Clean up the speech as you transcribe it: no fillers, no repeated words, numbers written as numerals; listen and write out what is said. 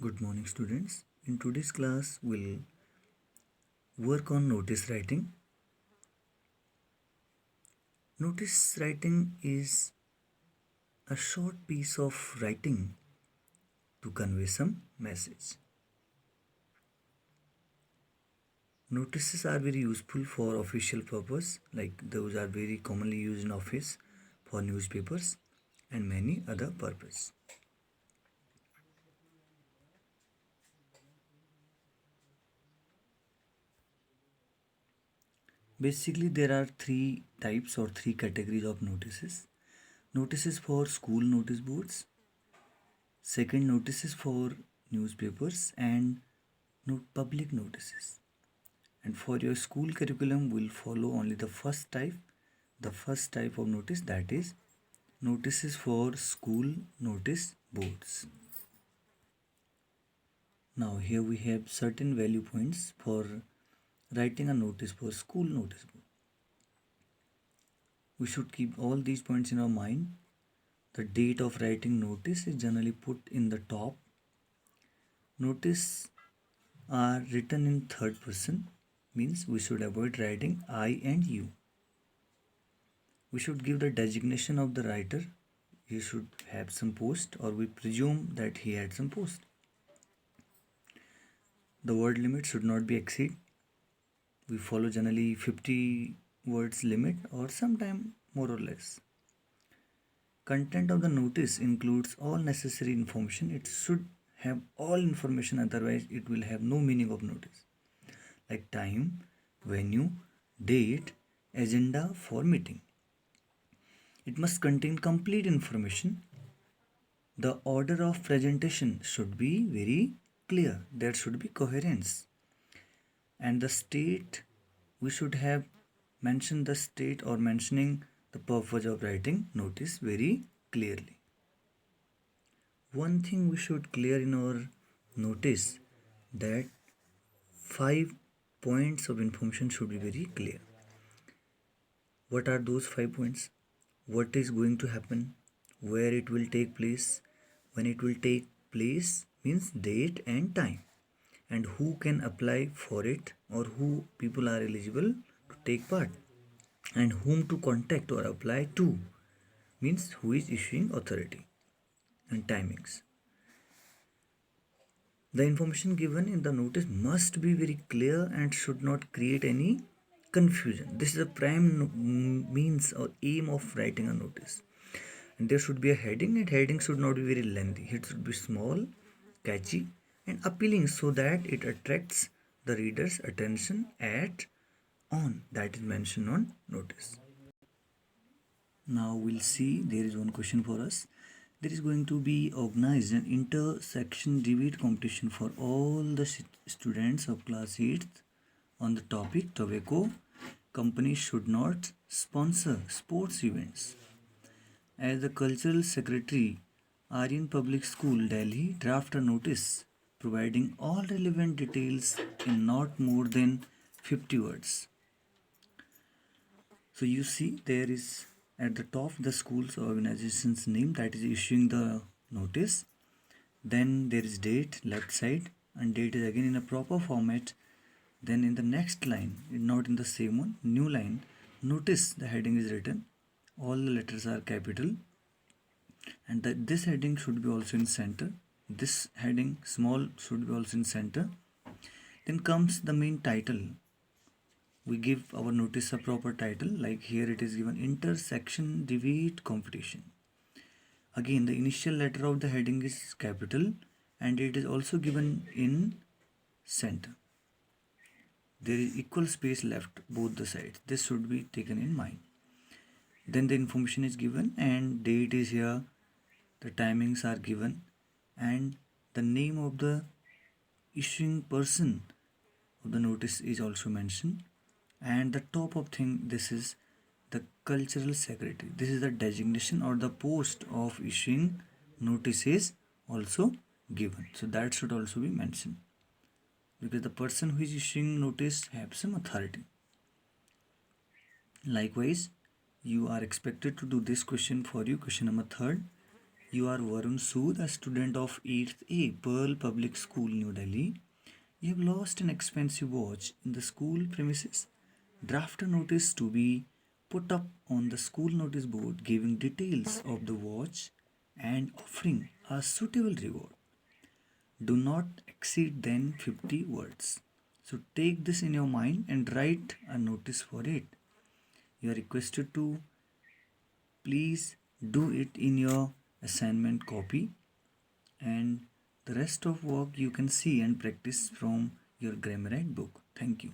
Good morning, students. In today's class, we'll work on notice writing. Notice writing is a short piece of writing to convey some message. Notices are very useful for official purpose, like those are very commonly used in office, for newspapers, and many other purposes. Basically, there are three types or three categories of notices. Notices for school notice boards, second notices for newspapers, and public notices. And for your school curriculum, we'll follow only the first type. The first type of notice, that is notices for school notice boards. Now here we have certain value points for writing a notice for school notice board. We should keep all these points in our mind. The date of writing notice is generally put in the top. Notice are written in third person, means we should avoid writing I and you. We should give the designation of the writer. He should have some post, or we presume that he had some post. The word limit should not be exceed. We follow generally 50 words limit, or sometime more or less. Content of the notice includes all necessary information. It should have all information, otherwise it will have no meaning of notice, like time, venue, date, agenda for meeting. It must contain complete information. The order of presentation should be very clear. There should be coherence. And the state, we should have mentioned the state or mentioning the purpose of writing notice very clearly. One thing we should clear in our notice, that 5 points of information should be very clear. What are those 5 points? What is going to happen, where it will take place, when it will take place means date and time, and who can apply for it, or who people are eligible to take part, and whom to contact or apply to, means who is issuing authority, and timings. The information given in the notice must be very clear and should not create any confusion. This is a prime means or aim of writing a notice. And there should be a heading, and heading should not be very lengthy. It should be small, catchy, and appealing, so that it attracts the reader's attention at on, that is mentioned on notice. Now we'll see, there is one question for us. There is going to be organized an intersection debate competition for all the students of class 8th on the topic tobacco companies should not sponsor sports events. As the cultural secretary, Aryan Public School, Delhi, draft a notice providing all relevant details in not more than 50 words. So you see, there is at the top the school's organization's name, that is issuing the notice. Then there is date left side, and date is again in a proper format. Then in the next line, not in the same one, new line, notice the heading is written. All the letters are capital, and this heading should be also in center. This heading small should be also in center. Then comes the main title. We give our notice a proper title, like here it is given intersection debate competition. Again, the initial letter of the heading is capital, and it is also given in center. There is equal space left both the sides. This should be taken in mind. Then the information is given, and date is here, the timings are given, and the name of the issuing person of the notice is also mentioned. And the top of thing, this is the cultural secretary. This is the designation or the post of issuing notice is also given. So that should also be mentioned, because the person who is issuing notice has some authority. Likewise, you are expected to do this question for you, question number 3rd. You are Varun Sood, a student of 8th A, Pearl Public School, New Delhi. You have lost an expensive watch in the school premises. Draft a notice to be put up on the school notice board giving details of the watch and offering a suitable reward. Do not exceed then 50 words. So take this in your mind and write a notice for it. You are requested to please do it in your assignment copy, and the rest of work you can see and practice from your Grammarite book. Thank you.